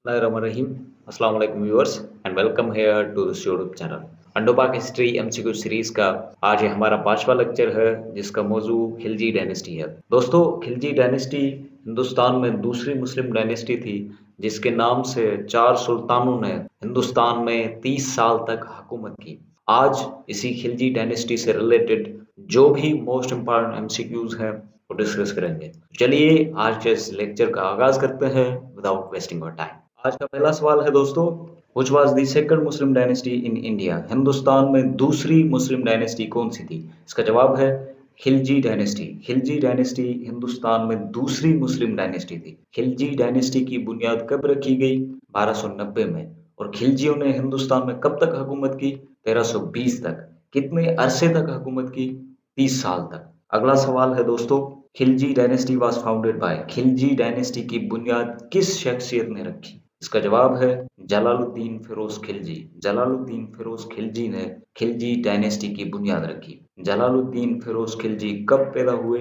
Bismillahirrahmanirrahim. Assalamu alaikum viewers and welcome here to this YouTube channel. Indo-Pak history MCQ series का आज ये हमारा पांचवा लेक्चर है जिसका मौजू खिलजी डायनेस्टी है। दोस्तों, खिलजी डायनेस्टी हिंदुस्तान में दूसरी मुस्लिम डायनेस्टी थी जिसके नाम से 4 सुल्तानों ने हिंदुस्तान में 30 साल तक हुकूमत की। आज इसी खिलजी डायनेस्टी से रिलेटेड जो भी मोस्ट इम्पॉर्टेंट एमसीक्यूज हैं वो डिस्कस करेंगे। चलिए आज के इस लेक्चर का आगाज करते हैं विदाउट वेस्टिंग आवर टाइम। आज का पहला सवाल है दोस्तों, which was the second Muslim dynasty in India? Hindustan में दूसरी मुस्लिम डायनेस्टी कौन सी थी? इसका जवाब है खिलजी डायनेस्टी। खिलजी डायनेस्टी हिंदुस्तान में दूसरी मुस्लिम डायनेस्टी थी। खिलजी डायनेस्टी की बुनियाद कब रखी गई? 1290 में। और खिलजियों ने हिंदुस्तान में कब तक हुकूमत की? 1320 तक। कितने अरसे तक हुकूमत की? 30 साल तक। अगला सवाल है दोस्तों, Khilji dynasty was founded by. Khilji dynasty की बुनियाद किस शख्सियत ने रखी? इसका जवाब है जलालुद्दीन फिरोज खिलजी। जलालुद्दीन फिरोज खिलजी ने खिलजी डायनेस्टी की बुनियाद रखी। जलालुद्दीन फिरोज खिलजी कब पैदा हुए?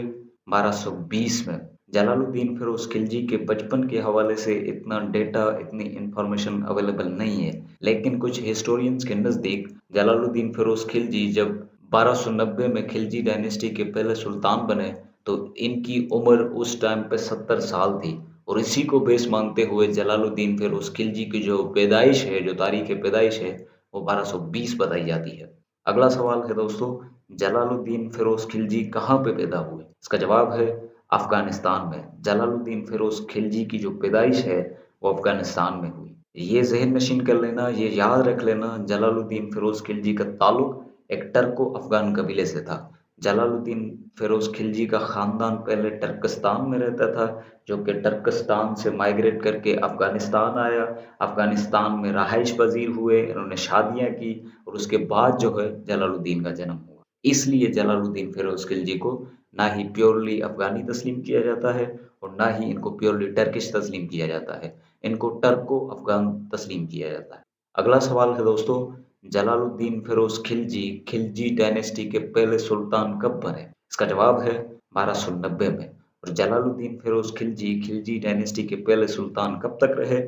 1220 में। जलालुद्दीन फिरोज खिलजी के बचपन के हवाले से इतना डेटा, इतनी इंफॉर्मेशन अवेलेबल नहीं है, लेकिन कुछ हिस्टोरियंस के नज़दीक जलालुद्दीन फिरोज खिलजी जब 1290 में खिलजी डायनेस्टी के पहले सुल्तान बने तो इनकी उम्र उस टाइम पे 70 साल थी। और इसी को बेस मानते हुए जलालुद्दीन फिरोज खिलजी की जो पैदाइश है, जो तारीख पैदाइश है, वो 1220 बताई जाती है। अगला सवाल है दोस्तों, जलालुद्दीन फिरोज खिलजी कहाँ पे पैदा हुए? इसका जवाब है अफगानिस्तान में। जलालुद्दीन फिरोज खिलजी की जो पैदाइश है वो अफगानिस्तान में हुई। ये जहन नशीन कर लेना, ये याद रख लेना, जलालुद्दीन फिरोज खिलजी का ताल्लुक एक टर्को अफगान कबीले से था। जलालुद्दीन फिरोज खिलजी का खानदान पहले टर्कस्तान में रहता था, जो कि टर्कस्तान से माइग्रेट करके अफगानिस्तान आया। अफगानिस्तान में रहाइश पजीर हुए, इन्होंने शादियां की और उसके बाद जो है जलालुद्दीन का जन्म हुआ। इसलिए जलालुद्दीन फिरोज खिलजी को ना ही प्योरली अफगानी तस्लीम किया जाता है और ना ही इनको प्योरली टर्किश तस्लीम किया जाता है, इनको टर्को अफगान तस्लीम किया जाता है। अगला सवाल है दोस्तों, जलालुद्दीन फिरोज खिलजी खिलजी डायनेस्टी के पहले सुल्तान कब बने? इसका जवाब है 1290 में। और जलालुद्दीन फिरोज खिलजी खिलजी डायनेस्टी के पहले सुल्तान कब तक रहे?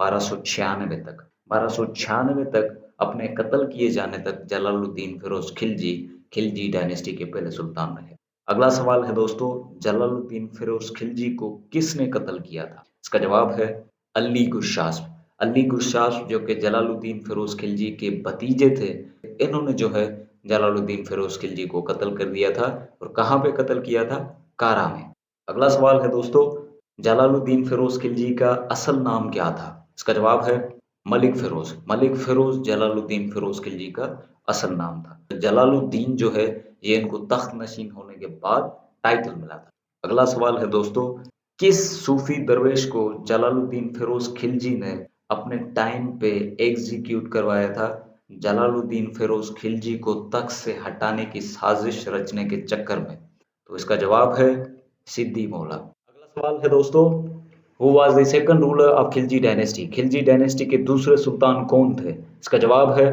1296 तक। 1296 तक अपने कत्ल किए जाने तक जलालुद्दीन फिरोज खिलजी खिलजी डायनेस्टी के पहले सुल्तान रहे। अगला सवाल है दोस्तों, जलालुद्दीन फिरोज खिलजी को किसने कत्ल किया था? इसका जवाब है अली गुरशास्प। अली गुरशास्प जो कि जलालुद्दीन फिरोज खिलजी के भतीजे थे, इन्होंने जो है जलालुद्दीन फिरोज खिलजी को कत्ल कर दिया था। और कहाँ पे कत्ल किया था? कारा में। अगला सवाल है दोस्तों, जलालुद्दीन फिरोज खिलजी का असल नाम क्या था? इसका जवाब है मलिक फिरोज। मलिक फिरोज जलालुद्दीन फिरोज खिलजी का असल नाम था। जलालुद्दीन जो है ये इनको तख्त नशीन होने के बाद टाइटल मिला था। अगला सवाल है दोस्तों, किस सूफी दरवेश को जलालुद्दीन फिरोज खिलजी ने अपने टाइम पे एग्जीक्यूट करवाया था, जलालुद्दीन फिरोज खिलजी को तख्त से हटाने की साजिश रचने के चक्कर में? तो इसका जवाब है सिद्दी मौला। अगला सवाल है दोस्तों, who was the second ruler of Khilji dynasty? Khilji dynasty के दूसरे सुल्तान कौन थे? इसका जवाब है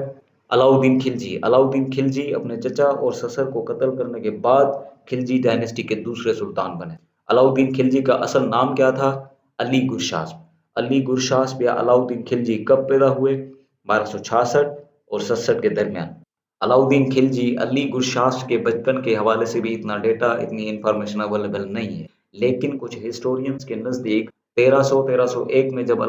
अलाउद्दीन खिलजी। अलाउद्दीन खिलजी अपने चचा और ससुर को कत्ल करने के बाद खिलजी डायनेस्टी के दूसरे सुल्तान बने। अलाउद्दीन खिलजी का असल नाम क्या था? अली गुरशास्प। अली गुरशास्प या अलाउद्दीन खिलजी कब पैदा हुए? 1266 और 67 के दरमियान। अलाउद्दीन खिलजी अली गुरशास्प के बचपन के हवाले से भी इतना डेटा, इतनी इंफॉर्मेशन अवेलेबल नहीं है, लेकिन कुछ हिस्टोरियंस के नज़दीक 1301 में जब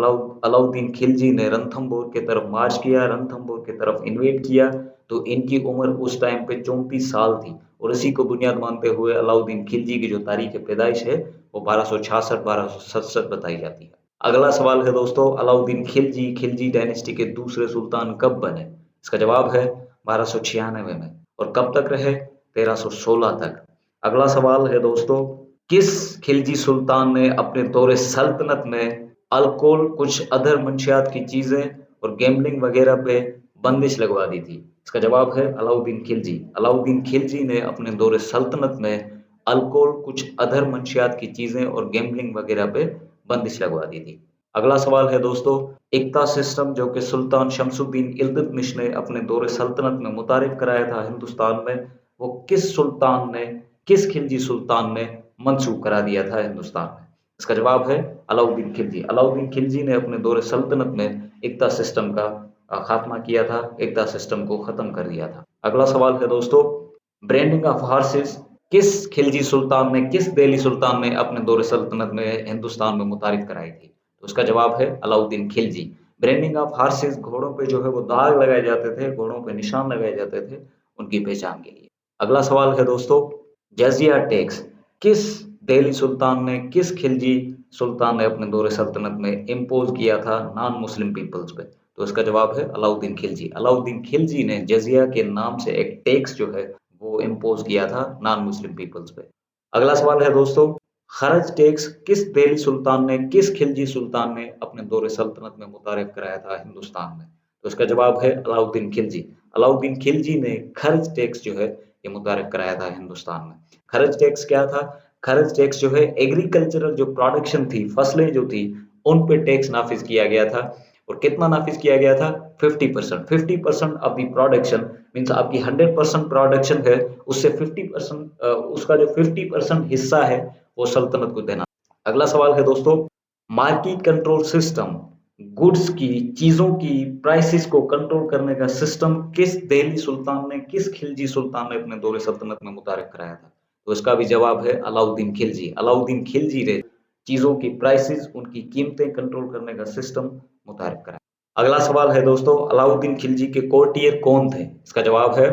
अलाउद्दीन खिलजी ने रणथंबोर की तरफ मार्च किया, रणथंबोर की तरफ इन्वेड किया, तो इनकी उम्र उस टाइम पे 34 साल थी। और इसी को बुनियाद मानते हुए अलाउद्दीन खिलजी की जो तारीख पैदाइश है वो 1266-1267 बताई जाती है। अगला सवाल है दोस्तों, अलाउद्दीन खिलजी खिलजी डायनेस्टी के दूसरे सुल्तान कब बने? इसका जवाब है 1296 में। और कब तक रहे? 1316 तक। अगला सवाल है दोस्तों, किस खिलजी सुल्तान ने अपने दौरे सल्तनत में अल्कोहल, कुछ अदर मंशियात की चीजें और गैम्बलिंग वगैरह पे बंदिश लगवा दी थी? इसका जवाब है अलाउद्दीन खिलजी। अलाउद्दीन खिलजी ने अपने दौरे सल्तनत में अल्कोहल, कुछ अदर मंशियात की चीजें और गैम्बलिंग वगैरह पे बंदिश लगवा दी थी। अगला सवाल है दोस्तों, इक्ता सिस्टम जो कि सुल्तान शमसुद्दीन इल्तुतमिश ने अपने दौरे सल्तनत में मुतारिफ कराया था हिंदुस्तान में, वो किस खिलजी सुल्तान ने मंसूब करा दिया था हिंदुस्तान में? इसका जवाब है अलाउद्दीन खिलजी। अलाउद्दीन खिलजी ने अपने दौरे सल्तनत में इक्ता सिस्टम का खात्मा किया था, इक्ता सिस्टम को खत्म कर दिया था। अगला सवाल है दोस्तों, ब्रांडिंग ऑफ हॉर्सेस किस खिलजी सुल्तान ने, किस दिल्ली सुल्तान ने अपने दौरे सल्तनत में हिंदुस्तान में मुतारिफ कराई थी? तो उसका जवाब है Alauddin Khilji. Branding of horses, घोड़ों पे जो है वो दाग लगाए जाते थे, घोड़ों पे निशान लगाए जाते थे उनकी पहचान के लिए। अगला सवाल है दोस्तों, जजिया टैक्स किस दिल्ली सुल्तान ने, किस खिलजी सुल्तान ने अपने दौरे सल्तनत में इम्पोज किया था नॉन मुस्लिम पीपल्स पे? तो इसका जवाब है अलाउद्दीन खिलजी। अलाउद्दीन खिलजी ने जजिया के नाम से एक टैक्स जो है वो इम्पोज किया था नॉन मुस्लिम पीपल्स पे। अगला सवाल है दोस्तों, खरज टैक्स किस दिल्ली सुल्तान ने, किस खिलजी सुल्तान ने अपने दौरे सल्तनत में मुतारिफ कराया था हिंदुस्तान में? तो इसका जवाब है अलाउद्दीन खिलजी। अलाउद्दीन खिलजी ने खर्च टैक्स जो है ये मुतारिफ कराया था हिंदुस्तान में। खर्च टैक्स क्या था? खर्च टैक्स जो है एग्रीकल्चरल जो प्रोडक्शन थी, फसलें जो थी, उन पे टैक्स नाफिज किया गया था। और कितना नाफिज किया गया था? 50%। 50% ऑफ द प्रोडक्शन मीन्स आपकी 100% प्रोडक्शन है, उससे 50% उसका जो 50% हिस्सा है वो सल्तनत को देना। अगला सवाल है दोस्तों, मार्केट कंट्रोल सिस्टम, गुड्स की, चीजों की प्राइसेस को कंट्रोल करने का सिस्टम किस दिल्ली सुल्तान ने, किस खिलजी सुल्तान ने अपने दौरे सल्तनत में मुतारिफ कराया था? तो इसका भी जवाब है अलाउद्दीन खिलजी। अलाउद्दीन खिलजी ने चीजों की प्राइसेस, उनकी कीमतें कंट्रोल करने का सिस्टम मुतारिफ कराया। अगला सवाल है दोस्तों, अलाउद्दीन खिलजी के कोर्टियर कौन थे? इसका जवाब है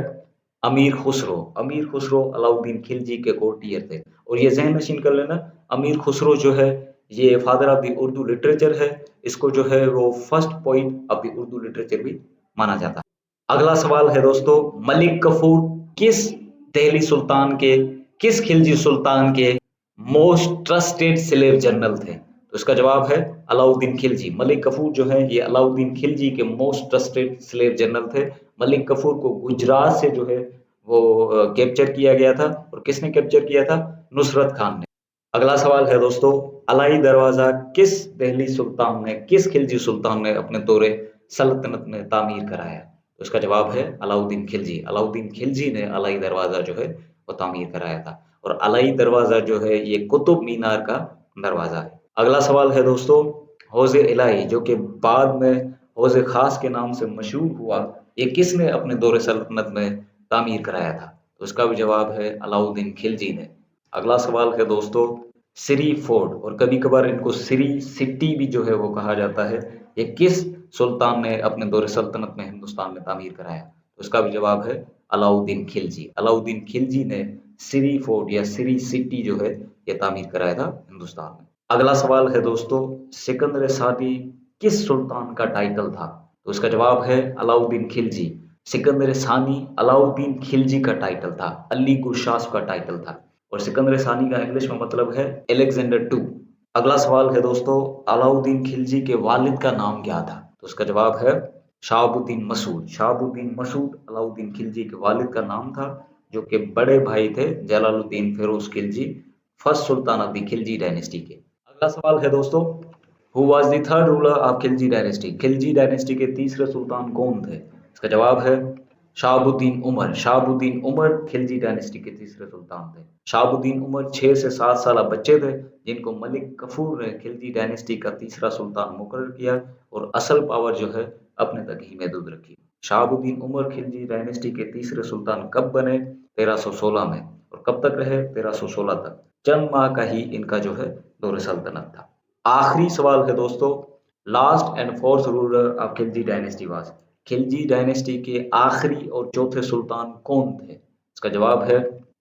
अमीर खुसरो। अमीर खुसरो अलाउद्दीन खिलजी के कोर्टियर थे। और ये जहन नशीन कर लेना, अमीर खुसरो जो है ये father of the Urdu literature है, इसको जो है वो first poet of the Urdu literature भी माना जाता है। अगला सवाल है दोस्तों, मलिक कफूर किस दिल्ली सुल्तान के, किस खिलजी सुल्तान के मोस्ट ट्रस्टेड स्लेव जनरल थे? तो इसका जवाब है अलाउद्दीन खिलजी। मलिक कफूर जो है ये अलाउद्दीन खिलजी के मोस्ट ट्रस्टेड स्लेव जनरल थे। मलिक कफूर को गुजरात से जो है वो कैप्चर किया गया था। और किसने कैप्चर किया था? नुसरत खान ने। अगला सवाल है दोस्तों, अलाई दरवाजा किस दिल्ली सुल्तान ने, किस खिलजी सुल्तान ने अपने दौरे सल्तनत में तामीर कराया? तो इसका जवाब है अलाउद्दीन खिलजी। अलाउद्दीन खिलजी ने अलाई दरवाजा जो है वो तामीर कराया था। और अलाई दरवाजा जो है ये कुतुब मीनार का दरवाजा है। अगला सवाल है दोस्तों, हौज़े इलाही जो कि बाद में हौज़े खास के नाम से मशहूर हुआ, ये किसने अपने दौरे सल्तनत में तामीर कराया था? तो इसका भी जवाब है अलाउद्दीन खिलजी ने। अगला सवाल है दोस्तों, सिरी फोर्ट, और कभी कभार इनको सिरी सिटी भी जो है वो कहा जाता है, ये किस सुल्तान ने अपने दौरे सल्तनत में हिंदुस्तान में तामीर कराया? तो इसका भी जवाब है अलाउद्दीन खिलजी। अलाउद्दीन खिलजी ने सिरी फोर्ट या सिरी सिटी जो है ये तामीर कराया था हिंदुस्तान में। अगला सवाल है दोस्तों, सिकंदर सानी किस सुल्तान का टाइटल था? तो इसका जवाब है अलाउद्दीन खिलजी। सिकंदर सानी अलाउद्दीन खिलजी का टाइटल था, अली गुरशास्प का टाइटल था। और सिकंदर सानी का इंग्लिश में मतलब है अलेक्जेंडर टू। अगला सवाल है दोस्तों, अलाउद्दीन खिलजी के वालिद का नाम क्या था? तो इसका जवाब है शहाबुद्दीन मसूद। शहाबुद्दीन मसूद अलाउद्दीन खिलजी के वालिद का नाम था, जो कि बड़े भाई थे Jalaluddin Firoz Khilji, first sultan of the Khilji dynasty के। अगला सवाल है दोस्तों, who was the third ruler of Khilji dynasty? Khilji dynasty के तीसरे सुल्तान कौन थे? इसका जवाब है शहाबुद्दीन उमर। शहाबुद्दीन उमर खिलजी डायनेस्टी के तीसरे सुल्तान थे। शहाबुद्दीन उमर 6 से 7 साल बच्चे थे जिनको मलिक कफूर ने खिलजी डायनेस्टी का तीसरा सुल्तान मुकर्रर किया और असल पावर जो है अपने तक ही महदूद रखी। शहाबुद्दीन उमर खिलजी डायनेस्टी के तीसरे सुल्तान कब बने? 1316 में। और कब तक रहे? 1316 तक। चंद माह का ही इनका जो है दौर सल्तनत था। आखिरी सवाल है दोस्तों, last and fourth ruler of Khilji dynasty was? Khilji dynasty के आखिरी और चौथे सुल्तान कौन थे? इसका जवाब है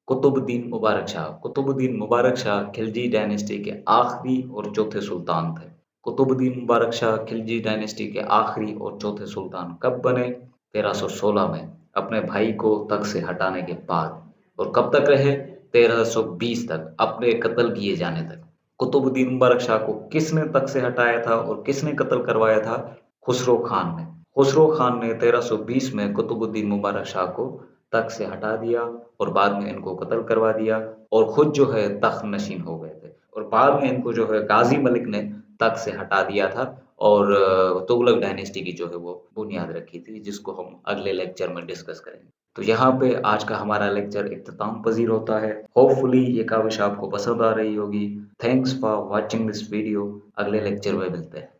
कुतुबुद्दीन मुबारक शाह। कुतुबुद्दीन मुबारक शाह खिलजी डायनेस्टी के आखिरी और चौथे सुल्तान थे। कुतुबुद्दीन मुबारक शाह खिलजी डायनेस्टी के आखिरी और चौथे सुल्तान कब बने? 1316 में, अपने भाई को तख्त से हटाने के बाद। और कब तक रहे? 1320 तक, अपने कत्ल किए जाने तक। कुतुबुद्दीन मुबारक शाह को किसने तख्त से हटाया था और किसने कत्ल करवाया था? खुसरो खान ने। खुसरो खान ने 1320 में कुतुबुद्दीन मुबारक शाह को तख्त से हटा दिया और बाद में इनको कत्ल करवा दिया और खुद जो है तख्त नशीन हो गए थे। और बाद में इनको जो है गाजी मलिक ने तख्त से हटा दिया था और तुगलक डायनेस्टी की जो है वो बुनियाद रखी थी, जिसको हम अगले लेक्चर में डिस्कस करेंगे। तो यहाँ पे आज का हमारा लेक्चर इख्तिताम पजीर होता है। होपफुली ये काविश आपको पसंद आ रही होगी। Thanks for watching this video. अगले लेक्चर में मिलते हैं।